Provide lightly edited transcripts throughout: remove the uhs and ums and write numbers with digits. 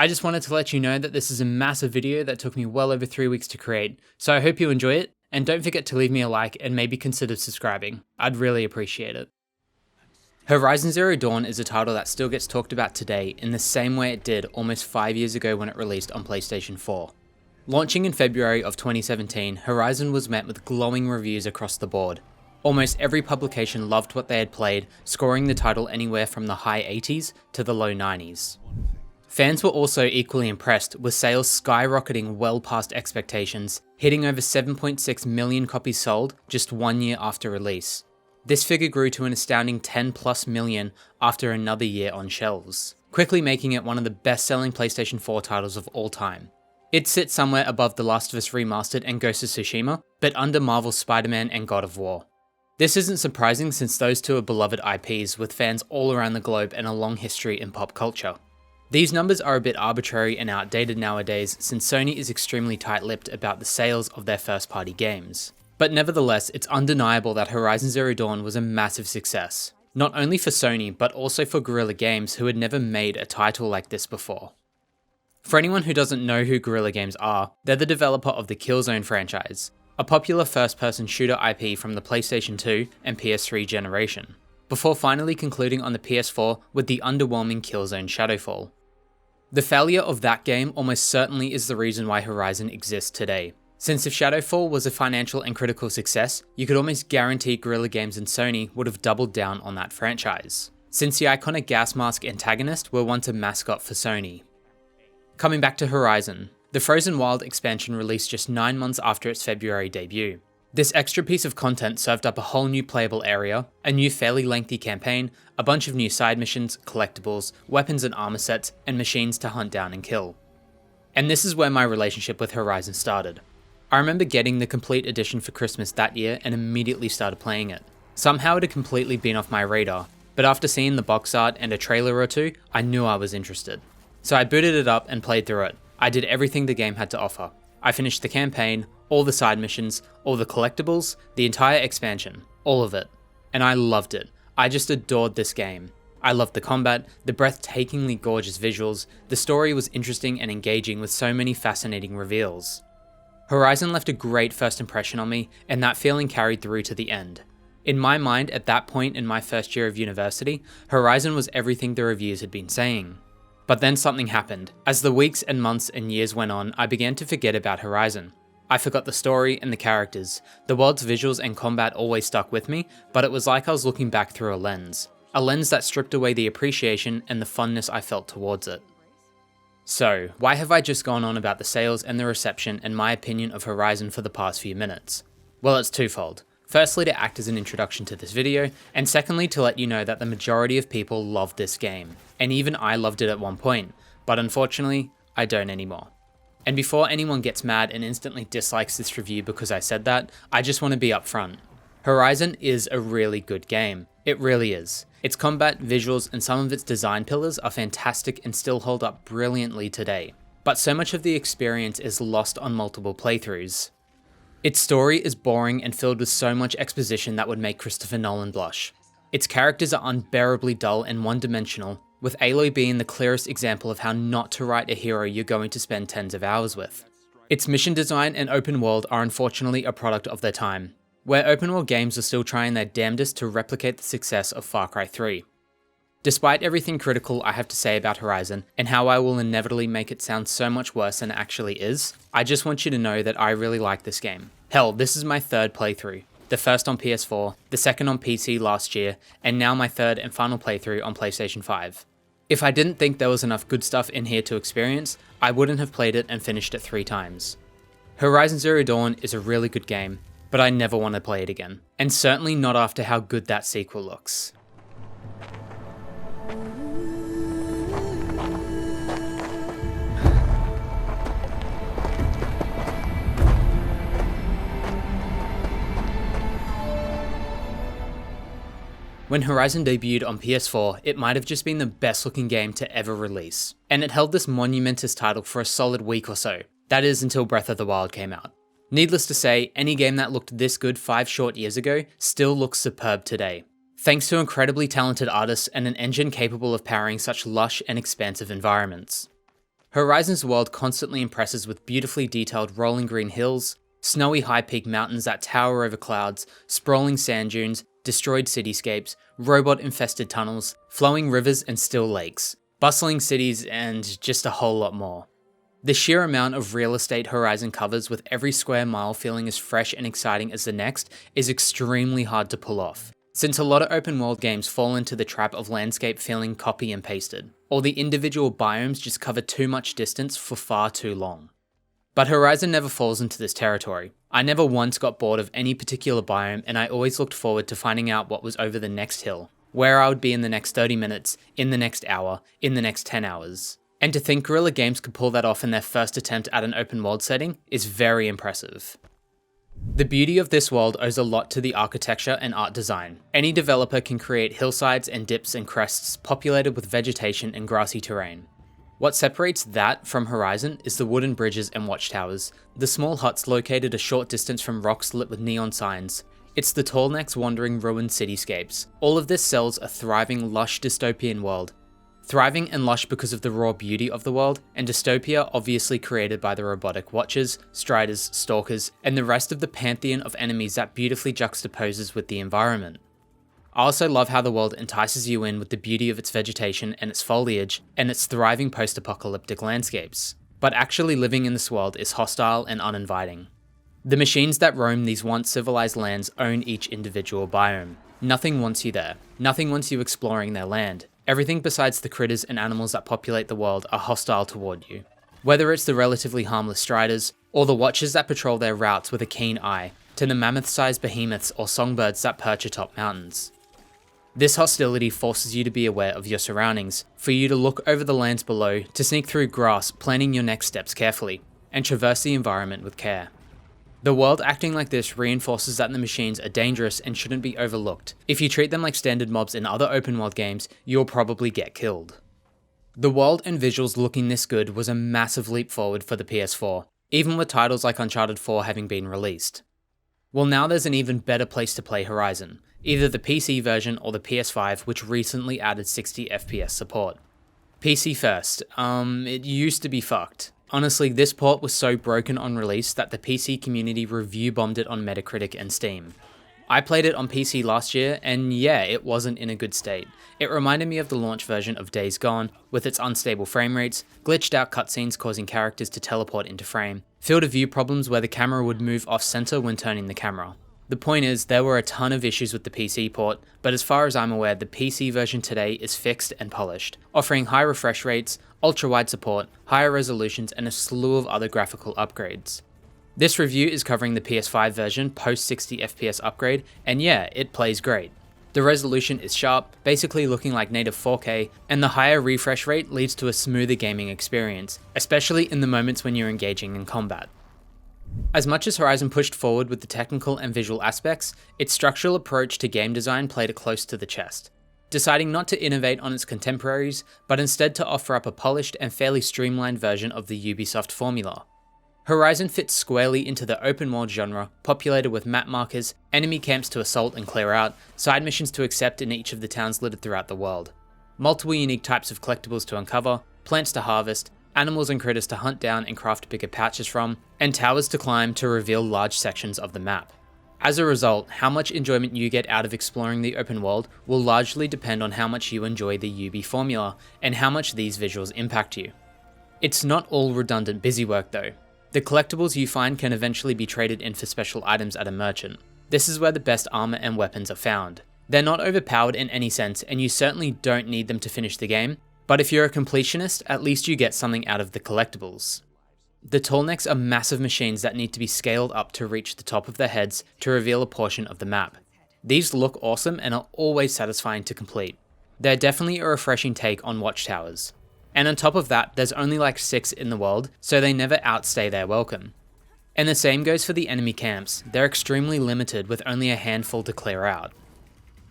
I just wanted to let you know that this is a massive video that took me well over 3 weeks to create, so I hope you enjoy it, and don't forget to leave me a like and maybe consider subscribing. I'd really appreciate it. Horizon Zero Dawn is a title that still gets talked about today in the same way it did almost 5 years ago when it released on PlayStation 4. Launching in February of 2017, Horizon was met with glowing reviews across the board. Almost every publication loved what they had played, scoring the title anywhere from the high 80s to the low 90s. Fans were also equally impressed, with sales skyrocketing well past expectations, hitting over 7.6 million copies sold just 1 year after release. This figure grew to an astounding 10+ million after another year on shelves, quickly making it one of the best-selling PlayStation 4 titles of all time. It sits somewhere above The Last of Us Remastered and Ghost of Tsushima, but under Marvel's Spider-Man and God of War. This isn't surprising since those two are beloved IPs with fans all around the globe and a long history in pop culture. These numbers are a bit arbitrary and outdated nowadays since Sony is extremely tight-lipped about the sales of their first-party games. But nevertheless, it's undeniable that Horizon Zero Dawn was a massive success, not only for Sony but also for Guerrilla Games, who had never made a title like this before. For anyone who doesn't know who Guerrilla Games are, they're the developer of the Killzone franchise, a popular first-person shooter IP from the PlayStation 2 and PS3 generation, before finally concluding on the PS4 with the underwhelming Killzone Shadowfall. The failure of that game almost certainly is the reason why Horizon exists today, since if Shadowfall was a financial and critical success, you could almost guarantee Guerrilla Games and Sony would have doubled down on that franchise, since the iconic gas mask antagonist were once a mascot for Sony. Coming back to Horizon, the Frozen Wild expansion released just 9 months after its February debut. This extra piece of content served up a whole new playable area, a new fairly lengthy campaign, a bunch of new side missions, collectibles, weapons and armor sets, and machines to hunt down and kill. And this is where my relationship with Horizon started. I remember getting the complete edition for Christmas that year and immediately started playing it. Somehow it had completely been off my radar, but after seeing the box art and a trailer or two, I knew I was interested. So I booted it up and played through it. I did everything the game had to offer. I finished the campaign, all the side missions, all the collectibles, the entire expansion, all of it. And I loved it. I just adored this game. I loved the combat, the breathtakingly gorgeous visuals, the story was interesting and engaging with so many fascinating reveals. Horizon left a great first impression on me, and that feeling carried through to the end. In my mind, at that point in my first year of university, Horizon was everything the reviews had been saying. But then something happened. As the weeks and months and years went on, I began to forget about Horizon. I forgot the story and the characters. The world's visuals and combat always stuck with me, but it was like I was looking back through a lens that stripped away the appreciation and the funness I felt towards it. So, why have I just gone on about the sales and the reception and my opinion of Horizon for the past few minutes? Well, it's twofold. Firstly, to act as an introduction to this video, and secondly, to let you know that the majority of people love this game. And even I loved it at one point, but unfortunately, I don't anymore. And before anyone gets mad and instantly dislikes this review because I said that, I just want to be upfront. Horizon is a really good game. It really is. Its combat, visuals, and some of its design pillars are fantastic and still hold up brilliantly today. But so much of the experience is lost on multiple playthroughs. Its story is boring and filled with so much exposition that would make Christopher Nolan blush. Its characters are unbearably dull and one-dimensional, with Aloy being the clearest example of how not to write a hero you're going to spend tens of hours with. Its mission design and open world are unfortunately a product of their time, where open world games are still trying their damnedest to replicate the success of Far Cry 3. Despite everything critical I have to say about Horizon, and how I will inevitably make it sound so much worse than it actually is, I just want you to know that I really like this game. Hell, this is my third playthrough. The first on PS4, the second on PC last year, and now my third and final playthrough on PlayStation 5. If I didn't think there was enough good stuff in here to experience, I wouldn't have played it and finished it 3 times. Horizon Zero Dawn is a really good game, but I never want to play it again. And certainly not after how good that sequel looks. When Horizon debuted on PS4, it might have just been the best looking game to ever release. And it held this monumentous title for a solid week or so. That is until Breath of the Wild came out. Needless to say, any game that looked this good 5 short years ago still looks superb today. Thanks to incredibly talented artists and an engine capable of powering such lush and expansive environments. Horizon's world constantly impresses with beautifully detailed rolling green hills, snowy high-peak mountains that tower over clouds, sprawling sand dunes, destroyed cityscapes, robot-infested tunnels, flowing rivers and still lakes, bustling cities, and just a whole lot more. The sheer amount of real estate Horizon covers, with every square mile feeling as fresh and exciting as the next, is extremely hard to pull off, since a lot of open world games fall into the trap of landscape feeling copy and pasted, or the individual biomes just cover too much distance for far too long. But Horizon never falls into this territory. I never once got bored of any particular biome, and I always looked forward to finding out what was over the next hill, where I would be in the next 30 minutes, in the next hour, in the next 10 hours. And to think Guerrilla Games could pull that off in their first attempt at an open world setting is very impressive. The beauty of this world owes a lot to the architecture and art design. Any developer can create hillsides and dips and crests populated with vegetation and grassy terrain. What separates that from Horizon is the wooden bridges and watchtowers, the small huts located a short distance from rocks lit with neon signs. It's the tall necks wandering ruined cityscapes. All of this sells a thriving, lush dystopian world. Thriving and lush because of the raw beauty of the world, and dystopia obviously created by the robotic watchers, striders, stalkers, and the rest of the pantheon of enemies that beautifully juxtaposes with the environment. I also love how the world entices you in with the beauty of its vegetation and its foliage, and its thriving post-apocalyptic landscapes. But actually living in this world is hostile and uninviting. The machines that roam these once civilized lands own each individual biome. Nothing wants you there. Nothing wants you exploring their land. Everything besides the critters and animals that populate the world are hostile toward you. Whether it's the relatively harmless striders, or the watchers that patrol their routes with a keen eye, to the mammoth-sized behemoths or songbirds that perch atop mountains. This hostility forces you to be aware of your surroundings, for you to look over the lands below, to sneak through grass, planning your next steps carefully, and traverse the environment with care. The world acting like this reinforces that the machines are dangerous and shouldn't be overlooked. If you treat them like standard mobs in other open world games, you'll probably get killed. The world and visuals looking this good was a massive leap forward for the PS4, even with titles like Uncharted 4 having been released. Well, now there's an even better place to play Horizon, either the PC version or the PS5, which recently added 60 FPS support. PC first, it used to be fucked. Honestly, this port was so broken on release that the PC community review bombed it on Metacritic and Steam. I played it on PC last year, and yeah, it wasn't in a good state. It reminded me of the launch version of Days Gone, with its unstable frame rates, glitched out cutscenes causing characters to teleport into frame, field of view problems where the camera would move off-center when turning the camera. The point is, there were a ton of issues with the PC port, but as far as I'm aware, the PC version today is fixed and polished, offering high refresh rates, ultra-wide support, higher resolutions, and a slew of other graphical upgrades. This review is covering the PS5 version post 60 FPS upgrade, and yeah, it plays great. The resolution is sharp, basically looking like native 4K, and the higher refresh rate leads to a smoother gaming experience, especially in the moments when you're engaging in combat. As much as Horizon pushed forward with the technical and visual aspects, its structural approach to game design played it close to the chest, deciding not to innovate on its contemporaries, but instead to offer up a polished and fairly streamlined version of the Ubisoft formula. Horizon fits squarely into the open world genre, populated with map markers, enemy camps to assault and clear out, side missions to accept in each of the towns littered throughout the world, multiple unique types of collectibles to uncover, plants to harvest, animals and critters to hunt down and craft bigger pouches from, and towers to climb to reveal large sections of the map. As a result, how much enjoyment you get out of exploring the open world will largely depend on how much you enjoy the Ubi formula, and how much these visuals impact you. It's not all redundant busywork though. The collectibles you find can eventually be traded in for special items at a merchant. This is where the best armor and weapons are found. They're not overpowered in any sense, and you certainly don't need them to finish the game, but if you're a completionist, at least you get something out of the collectibles. The tallnecks are massive machines that need to be scaled up to reach the top of their heads to reveal a portion of the map. These look awesome and are always satisfying to complete. They're definitely a refreshing take on watchtowers. And on top of that, there's only like 6 in the world, so they never outstay their welcome. And the same goes for the enemy camps. They're extremely limited with only a handful to clear out.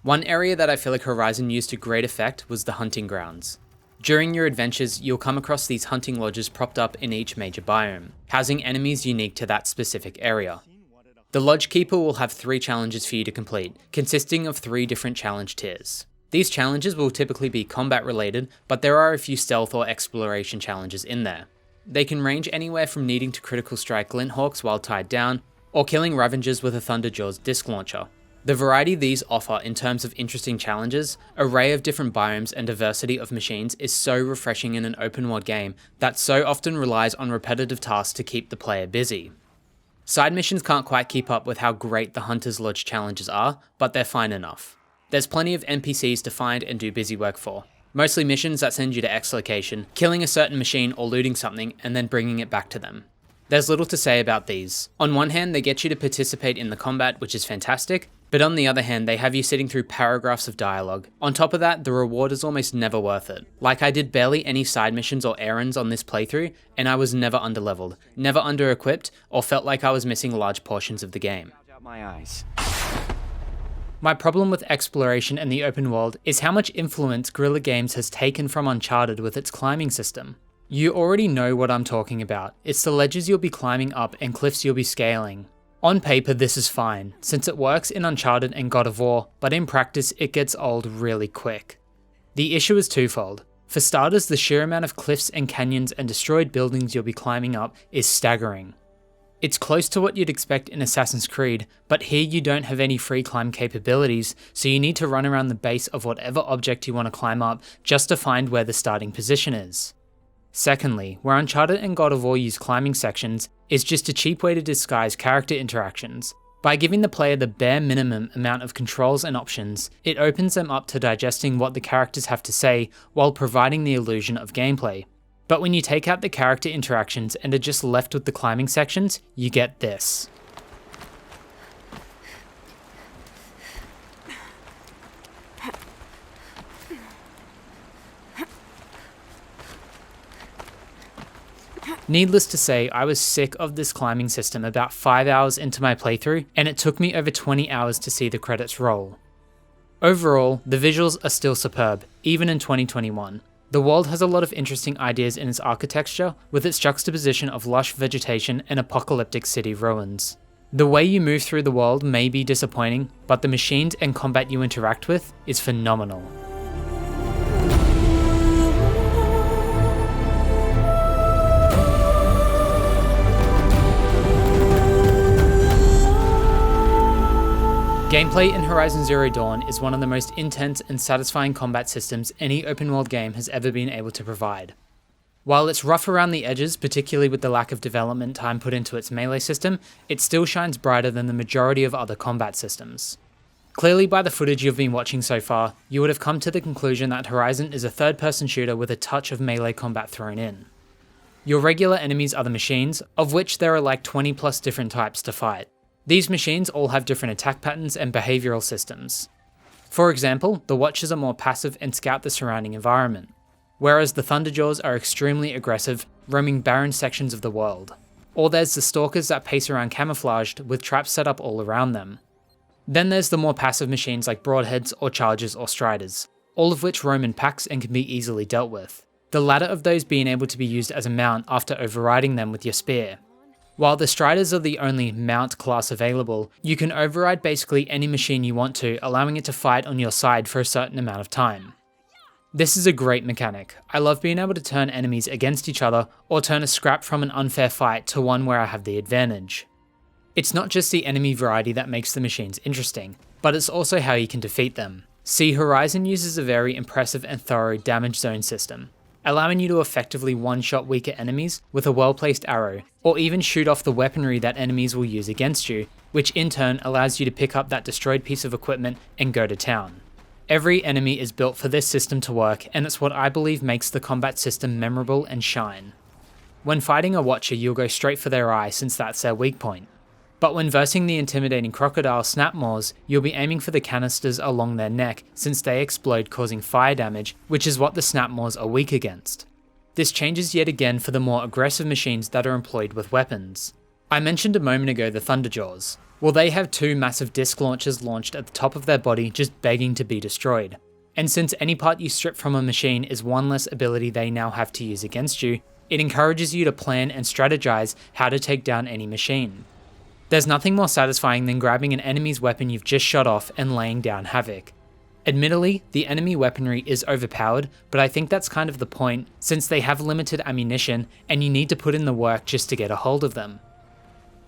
One area that I feel like Horizon used to great effect was the hunting grounds. During your adventures, you'll come across these hunting lodges propped up in each major biome, housing enemies unique to that specific area. The lodge keeper will have 3 challenges for you to complete, consisting of 3 different challenge tiers. These challenges will typically be combat related, but there are a few stealth or exploration challenges in there. They can range anywhere from needing to critical strike Glinthawks while tied down, or killing Ravengers with a Thunderjaw's disc launcher. The variety these offer in terms of interesting challenges, array of different biomes and diversity of machines is so refreshing in an open world game that so often relies on repetitive tasks to keep the player busy. Side missions can't quite keep up with how great the Hunter's Lodge challenges are, but they're fine enough. There's plenty of NPCs to find and do busy work for. Mostly missions that send you to X location, killing a certain machine or looting something and then bringing it back to them. There's little to say about these. On one hand, they get you to participate in the combat, which is fantastic, but on the other hand, they have you sitting through paragraphs of dialogue. On top of that, the reward is almost never worth it. Like, I did barely any side missions or errands on this playthrough, and I was never underleveled, never under-equipped, or felt like I was missing large portions of the game. My problem with exploration and the open world is how much influence Guerrilla Games has taken from Uncharted with its climbing system. You already know what I'm talking about. It's the ledges you'll be climbing up and cliffs you'll be scaling. On paper, this is fine, since it works in Uncharted and God of War, but in practice, it gets old really quick. The issue is twofold. For starters, the sheer amount of cliffs and canyons and destroyed buildings you'll be climbing up is staggering. It's close to what you'd expect in Assassin's Creed, but here you don't have any free climb capabilities, so you need to run around the base of whatever object you want to climb up just to find where the starting position is. Secondly, where Uncharted and God of War use climbing sections is just a cheap way to disguise character interactions. By giving the player the bare minimum amount of controls and options, it opens them up to digesting what the characters have to say while providing the illusion of gameplay. But when you take out the character interactions and are just left with the climbing sections, you get this. Needless to say, I was sick of this climbing system about 5 hours into my playthrough, and it took me over 20 hours to see the credits roll. Overall, the visuals are still superb, even in 2021. The world has a lot of interesting ideas in its architecture, with its juxtaposition of lush vegetation and apocalyptic city ruins. The way you move through the world may be disappointing, but the machines and combat you interact with is phenomenal. Gameplay in Horizon Zero Dawn is one of the most intense and satisfying combat systems any open world game has ever been able to provide. While it's rough around the edges, particularly with the lack of development time put into its melee system, it still shines brighter than the majority of other combat systems. Clearly, by the footage you've been watching so far, you would have come to the conclusion that Horizon is a third-person shooter with a touch of melee combat thrown in. Your regular enemies are the machines, of which there are like 20 plus different types to fight. These machines all have different attack patterns and behavioural systems. For example, the Watchers are more passive and scout the surrounding environment, whereas the Thunderjaws are extremely aggressive, roaming barren sections of the world. Or there's the Stalkers that pace around camouflaged with traps set up all around them. Then there's the more passive machines like Broadheads or Chargers or Striders, all of which roam in packs and can be easily dealt with. The latter of those being able to be used as a mount after overriding them with your spear. While the Striders are the only mount class available, you can override basically any machine you want to, allowing it to fight on your side for a certain amount of time. This is a great mechanic. I love being able to turn enemies against each other, or turn a scrap from an unfair fight to one where I have the advantage. It's not just the enemy variety that makes the machines interesting, but it's also how you can defeat them. See, Horizon uses a very impressive and thorough damage zone system, allowing you to effectively one-shot weaker enemies with a well-placed arrow, or even shoot off the weaponry that enemies will use against you, which in turn allows you to pick up that destroyed piece of equipment and go to town. Every enemy is built for this system to work, and it's what I believe makes the combat system memorable and shine. When fighting a Watcher, you'll go straight for their eye since that's their weak point. But when versing the intimidating crocodile Snapmaws, you'll be aiming for the canisters along their neck since they explode causing fire damage, which is what the Snapmaws are weak against. This changes yet again for the more aggressive machines that are employed with weapons. I mentioned a moment ago the Thunderjaws. Well, they have two massive disc launchers launched at the top of their body just begging to be destroyed. And since any part you strip from a machine is one less ability they now have to use against you, it encourages you to plan and strategize how to take down any machine. There's nothing more satisfying than grabbing an enemy's weapon you've just shot off and laying down havoc. Admittedly, the enemy weaponry is overpowered, but I think that's kind of the point, since they have limited ammunition and you need to put in the work just to get a hold of them.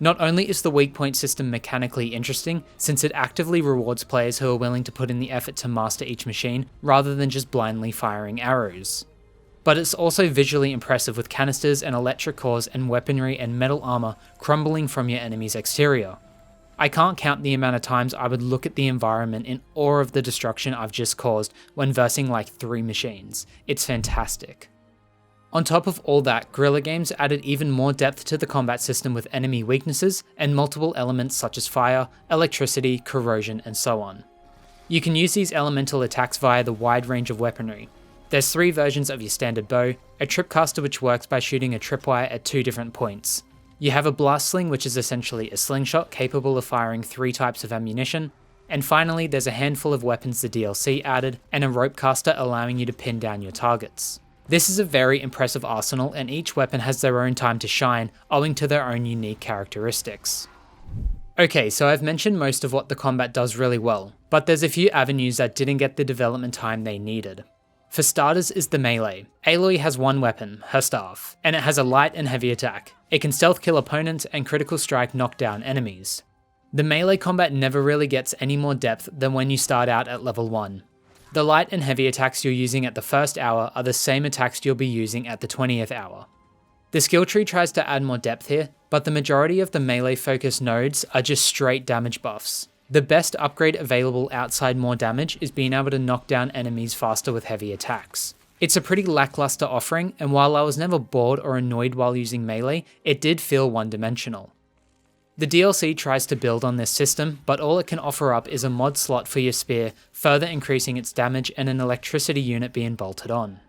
Not only is the weak point system mechanically interesting, since it actively rewards players who are willing to put in the effort to master each machine, rather than just blindly firing arrows, but it's also visually impressive with canisters and electric cores and weaponry and metal armor crumbling from your enemy's exterior. I can't count the amount of times I would look at the environment in awe of the destruction I've just caused when versing like 3 machines. It's fantastic. On top of all that, Guerrilla Games added even more depth to the combat system with enemy weaknesses and multiple elements such as fire, electricity, corrosion, and so on. You can use these elemental attacks via the wide range of weaponry. There's 3 versions of your standard bow, a tripcaster which works by shooting a tripwire at 2 different points. You have a blast sling which is essentially a slingshot capable of firing 3 types of ammunition, and finally there's a handful of weapons the DLC added, and a rope caster allowing you to pin down your targets. This is a very impressive arsenal, and each weapon has their own time to shine, owing to their own unique characteristics. Okay, so I've mentioned most of what the combat does really well, but there's a few avenues that didn't get the development time they needed. For starters is the melee. Aloy has one weapon, her staff, and it has a light and heavy attack. It can stealth kill opponents and critical strike knock down enemies. The melee combat never really gets any more depth than when you start out at level 1. The light and heavy attacks you're using at the first hour are the same attacks you'll be using at the 20th hour. The skill tree tries to add more depth here, but the majority of the melee focused nodes are just straight damage buffs. The best upgrade available outside more damage is being able to knock down enemies faster with heavy attacks. It's a pretty lackluster offering, and while I was never bored or annoyed while using melee, it did feel one-dimensional. The DLC tries to build on this system, but all it can offer up is a mod slot for your spear, further increasing its damage, and an electricity unit being bolted on.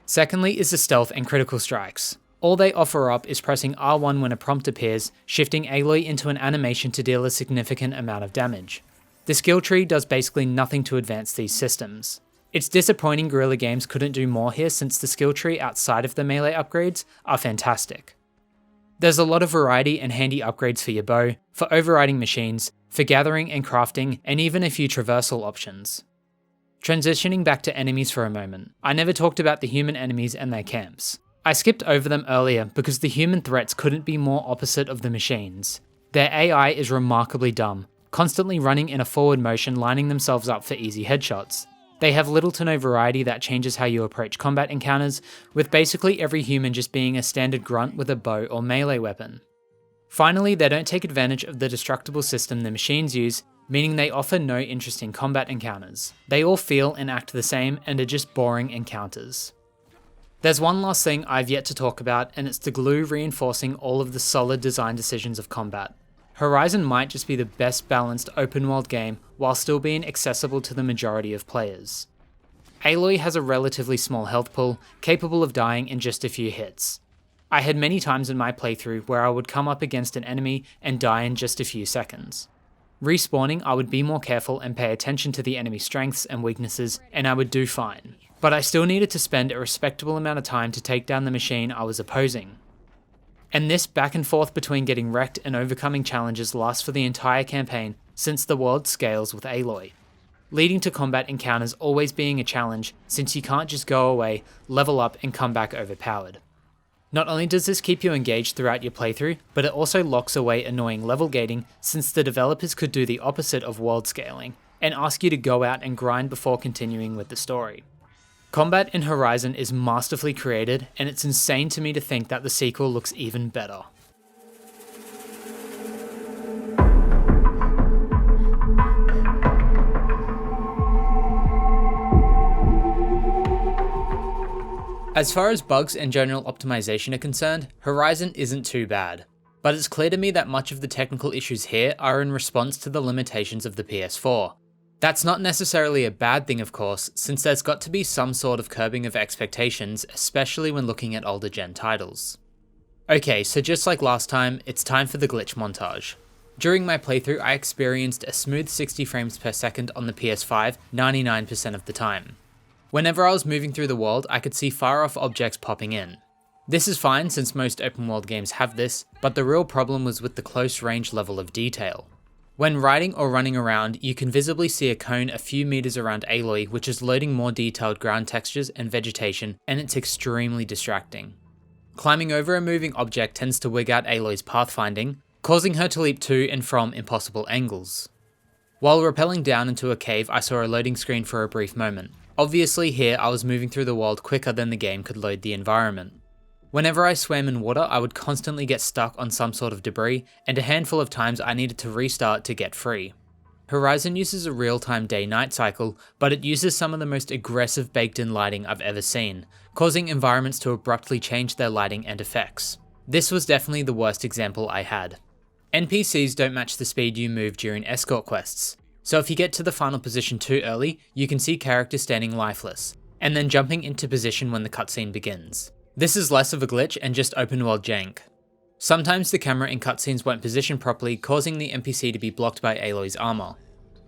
Secondly is the stealth and critical strikes. All they offer up is pressing R1 when a prompt appears, shifting Aloy into an animation to deal a significant amount of damage. The skill tree does basically nothing to advance these systems. It's disappointing Guerrilla Games couldn't do more here, since the skill tree outside of the melee upgrades are fantastic. There's a lot of variety and handy upgrades for your bow, for overriding machines, for gathering and crafting, and even a few traversal options. Transitioning back to enemies for a moment, I never talked about the human enemies and their camps. I skipped over them earlier because the human threats couldn't be more opposite of the machines. Their AI is remarkably dumb, constantly running in a forward motion, lining themselves up for easy headshots. They have little to no variety that changes how you approach combat encounters, with basically every human just being a standard grunt with a bow or melee weapon. Finally, they don't take advantage of the destructible system the machines use, meaning they offer no interesting combat encounters. They all feel and act the same and are just boring encounters. There's one last thing I've yet to talk about, and it's the glue reinforcing all of the solid design decisions of combat. Horizon might just be the best balanced open world game while still being accessible to the majority of players. Aloy has a relatively small health pool, capable of dying in just a few hits. I had many times in my playthrough where I would come up against an enemy and die in just a few seconds. Respawning, I would be more careful and pay attention to the enemy's strengths and weaknesses, and I would do fine. But I still needed to spend a respectable amount of time to take down the machine I was opposing. And this back and forth between getting wrecked and overcoming challenges lasts for the entire campaign, since the world scales with Aloy, leading to combat encounters always being a challenge, since you can't just go away, level up and come back overpowered. Not only does this keep you engaged throughout your playthrough, but it also locks away annoying level gating, since the developers could do the opposite of world scaling, and ask you to go out and grind before continuing with the story. Combat in Horizon is masterfully created, and it's insane to me to think that the sequel looks even better. As far as bugs and general optimization are concerned, Horizon isn't too bad. But it's clear to me that much of the technical issues here are in response to the limitations of the PS4. That's not necessarily a bad thing, of course, since there's got to be some sort of curbing of expectations, especially when looking at older gen titles. Okay, so just like last time, it's time for the glitch montage. During my playthrough, I experienced a smooth 60 frames per second on the PS5 99% of the time. Whenever I was moving through the world, I could see far off objects popping in. This is fine since most open world games have this, but the real problem was with the close range level of detail. When riding or running around, you can visibly see a cone a few meters around Aloy, which is loading more detailed ground textures and vegetation, and it's extremely distracting. Climbing over a moving object tends to wig out Aloy's pathfinding, causing her to leap to and from impossible angles. While rappelling down into a cave, I saw a loading screen for a brief moment. Obviously here I was moving through the world quicker than the game could load the environment. Whenever I swam in water, I would constantly get stuck on some sort of debris, and a handful of times I needed to restart to get free. Horizon uses a real-time day-night cycle, but it uses some of the most aggressive baked-in lighting I've ever seen, causing environments to abruptly change their lighting and effects. This was definitely the worst example I had. NPCs don't match the speed you move during escort quests, so if you get to the final position too early, you can see characters standing lifeless, and then jumping into position when the cutscene begins. This is less of a glitch and just open world jank. Sometimes the camera in cutscenes won't position properly, causing the NPC to be blocked by Aloy's armor.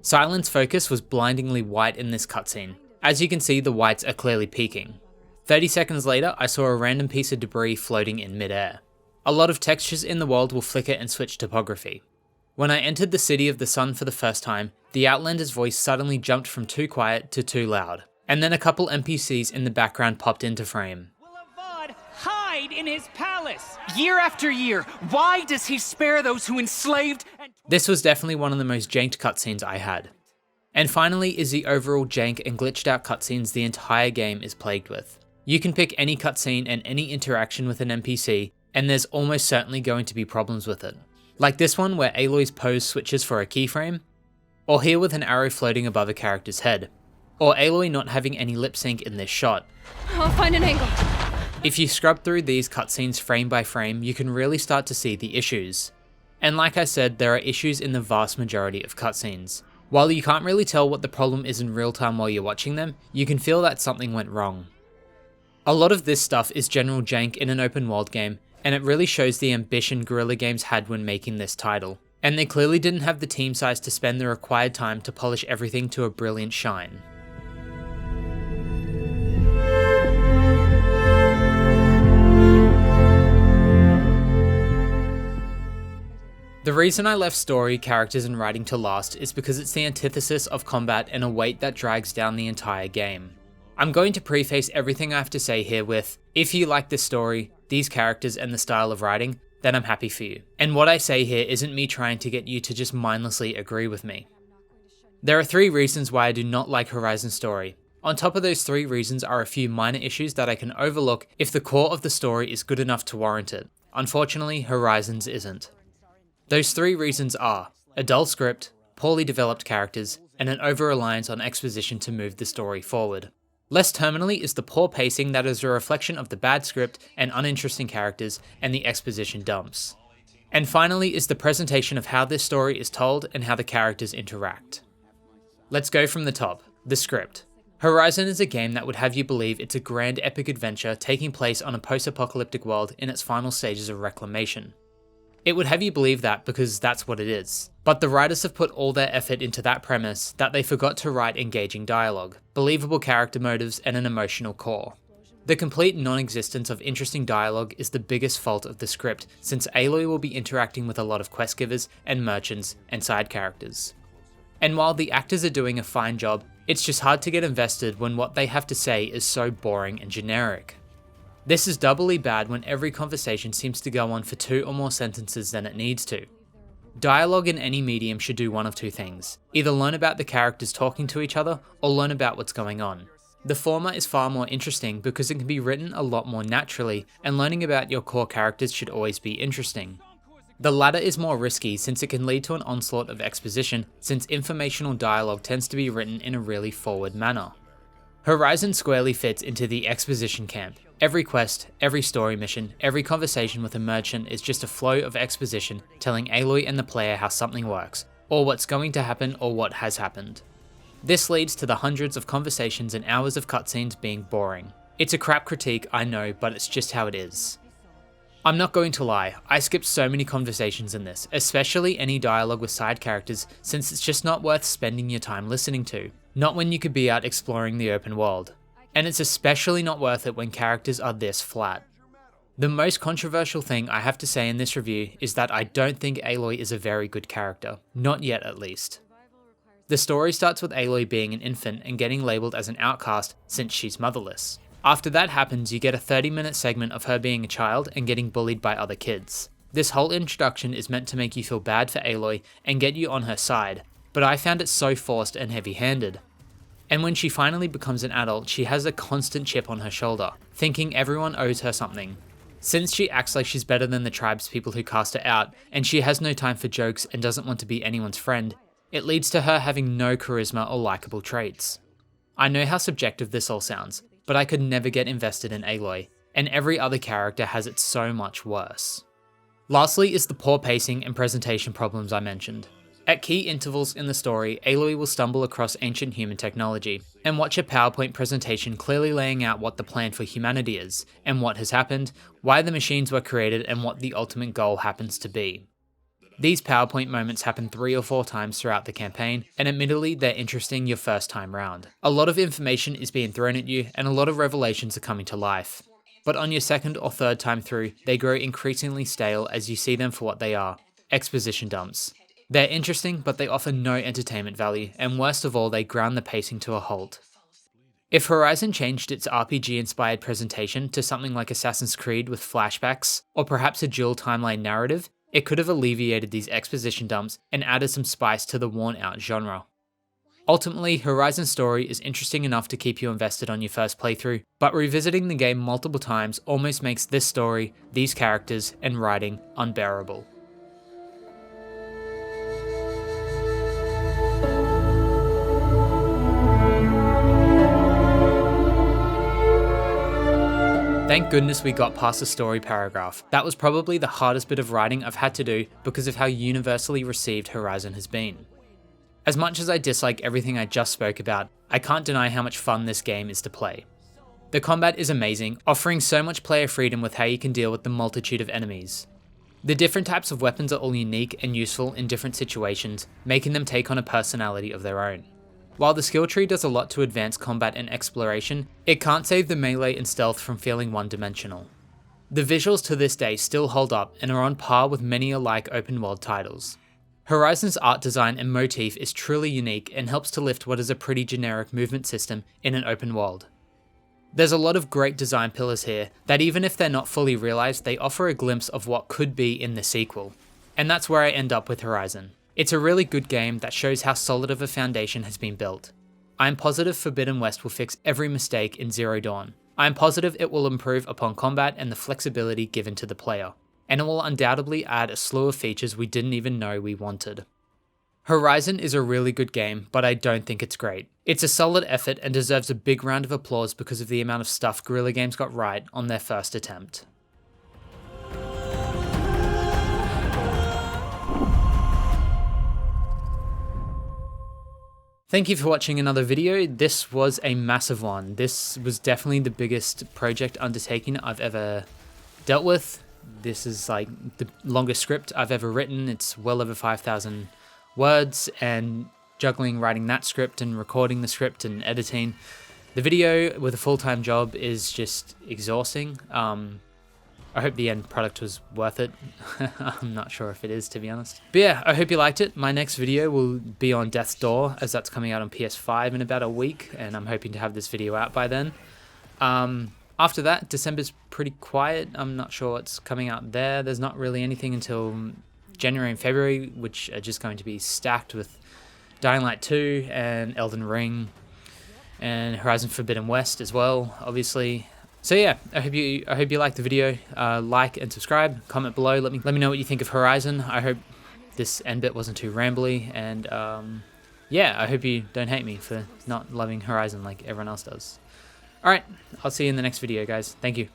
Silence focus was blindingly white in this cutscene. As you can see, the whites are clearly peaking. 30 seconds later, I saw a random piece of debris floating in midair. A lot of textures in the world will flicker and switch topography. When I entered the City of the Sun for the first time, the Outlander's voice suddenly jumped from too quiet to too loud, and then a couple NPCs in the background popped into frame. Hide in his palace! Year after year, why does he spare those who enslaved and... This was definitely one of the most janked cutscenes I had. And finally is the overall jank and glitched out cutscenes the entire game is plagued with. You can pick any cutscene and any interaction with an NPC, and there's almost certainly going to be problems with it. Like this one where Aloy's pose switches for a keyframe, or here with an arrow floating above a character's head, or Aloy not having any lip sync in this shot. I'll find an angle. If you scrub through these cutscenes frame by frame, you can really start to see the issues. And like I said, there are issues in the vast majority of cutscenes. While you can't really tell what the problem is in real time while you're watching them, you can feel that something went wrong. A lot of this stuff is general jank in an open world game, and it really shows the ambition Guerrilla Games had when making this title. And they clearly didn't have the team size to spend the required time to polish everything to a brilliant shine. The reason I left story, characters and writing to last is because it's the antithesis of combat and a weight that drags down the entire game. I'm going to preface everything I have to say here with, if you like this story, these characters and the style of writing, then I'm happy for you. And what I say here isn't me trying to get you to just mindlessly agree with me. There are 3 reasons why I do not like Horizon's story. On top of those 3 reasons are a few minor issues that I can overlook if the core of the story is good enough to warrant it. Unfortunately, Horizon's isn't. Those 3 reasons are a dull script, poorly developed characters, and an over-reliance on exposition to move the story forward. Less terminally is the poor pacing that is a reflection of the bad script and uninteresting characters and the exposition dumps. And finally is the presentation of how this story is told and how the characters interact. Let's go from the top, the script. Horizon is a game that would have you believe it's a grand epic adventure taking place on a post-apocalyptic world in its final stages of reclamation. It would have you believe that because that's what it is. But the writers have put all their effort into that premise that they forgot to write engaging dialogue, believable character motives, and an emotional core. The complete non-existence of interesting dialogue is the biggest fault of the script, since Aloy will be interacting with a lot of quest givers and merchants and side characters. And while the actors are doing a fine job, it's just hard to get invested when what they have to say is so boring and generic. This is doubly bad when every conversation seems to go on for 2 or more sentences than it needs to. Dialogue in any medium should do one of 2 things, either learn about the characters talking to each other or learn about what's going on. The former is far more interesting because it can be written a lot more naturally, and learning about your core characters should always be interesting. The latter is more risky since it can lead to an onslaught of exposition, since informational dialogue tends to be written in a really forward manner. Horizon squarely fits into the exposition camp. Every quest, every story mission, every conversation with a merchant is just a flow of exposition telling Aloy and the player how something works, or what's going to happen or what has happened. This leads to the hundreds of conversations and hours of cutscenes being boring. It's a crap critique, I know, but it's just how it is. I'm not going to lie, I skipped so many conversations in this, especially any dialogue with side characters, since it's just not worth spending your time listening to. Not when you could be out exploring the open world. And it's especially not worth it when characters are this flat. The most controversial thing I have to say in this review is that I don't think Aloy is a very good character. Not yet, at least. The story starts with Aloy being an infant and getting labelled as an outcast since she's motherless. After that happens, you get a 30-minute segment of her being a child and getting bullied by other kids. This whole introduction is meant to make you feel bad for Aloy and get you on her side, but I found it so forced and heavy-handed. And when she finally becomes an adult, she has a constant chip on her shoulder, thinking everyone owes her something. Since she acts like she's better than the tribespeople who cast her out, and she has no time for jokes and doesn't want to be anyone's friend, it leads to her having no charisma or likable traits. I know how subjective this all sounds, but I could never get invested in Aloy, and every other character has it so much worse. Lastly is the poor pacing and presentation problems I mentioned. At key intervals in the story, Aloy will stumble across ancient human technology, and watch a PowerPoint presentation clearly laying out what the plan for humanity is, and what has happened, why the machines were created, and what the ultimate goal happens to be. These PowerPoint moments happen 3 or 4 times throughout the campaign, and admittedly they're interesting your first time round. A lot of information is being thrown at you, and a lot of revelations are coming to life. But on your second or third time through, they grow increasingly stale as you see them for what they are, exposition dumps. They're interesting, but they offer no entertainment value, and worst of all, they ground the pacing to a halt. If Horizon changed its RPG-inspired presentation to something like Assassin's Creed with flashbacks, or perhaps a dual timeline narrative, it could have alleviated these exposition dumps and added some spice to the worn-out genre. Ultimately, Horizon's story is interesting enough to keep you invested on your first playthrough, but revisiting the game multiple times almost makes this story, these characters, and writing unbearable. Thank goodness we got past the story paragraph. That was probably the hardest bit of writing I've had to do because of how universally received Horizon has been. As much as I dislike everything I just spoke about, I can't deny how much fun this game is to play. The combat is amazing, offering so much player freedom with how you can deal with the multitude of enemies. The different types of weapons are all unique and useful in different situations, making them take on a personality of their own. While the skill tree does a lot to advance combat and exploration, it can't save the melee and stealth from feeling one-dimensional. The visuals to this day still hold up and are on par with many alike open world titles. Horizon's art design and motif is truly unique and helps to lift what is a pretty generic movement system in an open world. There's a lot of great design pillars here that even if they're not fully realized, they offer a glimpse of what could be in the sequel. And that's where I end up with Horizon. It's a really good game that shows how solid of a foundation has been built. I am positive Forbidden West will fix every mistake in Zero Dawn. I am positive it will improve upon combat and the flexibility given to the player, and it will undoubtedly add a slew of features we didn't even know we wanted. Horizon is a really good game, but I don't think it's great. It's a solid effort and deserves a big round of applause because of the amount of stuff Guerrilla Games got right on their first attempt. Thank you for watching another video. This was a massive one. This was definitely the biggest project undertaking I've ever dealt with. This is like the longest script I've ever written. It's well over 5,000 words, and juggling writing that script and recording the script and editing the video with a full-time job is just exhausting. I hope the end product was worth it. I'm not sure if it is, to be honest. But yeah, I hope you liked it. My next video will be on Death's Door, as that's coming out on PS5 in about a week, and I'm hoping to have this video out by then. After that, December's pretty quiet. I'm not sure what's coming out there. There's not really anything until January and February, which are just going to be stacked with Dying Light 2 and Elden Ring and Horizon Forbidden West as well, obviously. So yeah, I hope you liked the video. Like and subscribe, comment below, let me know what you think of Horizon. I hope this end bit wasn't too rambly, and yeah, I hope you don't hate me for not loving Horizon like everyone else does. Alright, I'll see you in the next video, guys. Thank you.